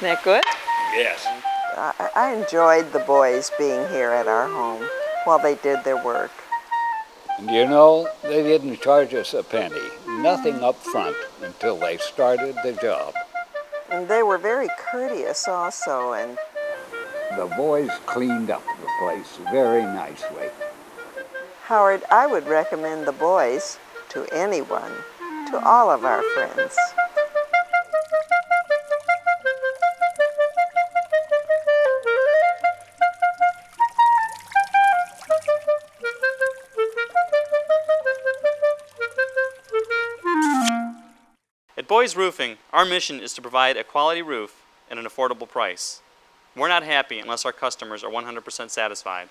that good? Yes. I enjoyed the boys being here at our home while they did their work. And you know, they didn't charge us a penny, nothing up front until they started the job. And they were very courteous also, and The boys cleaned up the place very nicely. Howard, I would recommend the boys to anyone, to all of our friends. At Boys Roofing, our mission is to provide a quality roof at an affordable price. We're not happy unless our customers are 100% satisfied.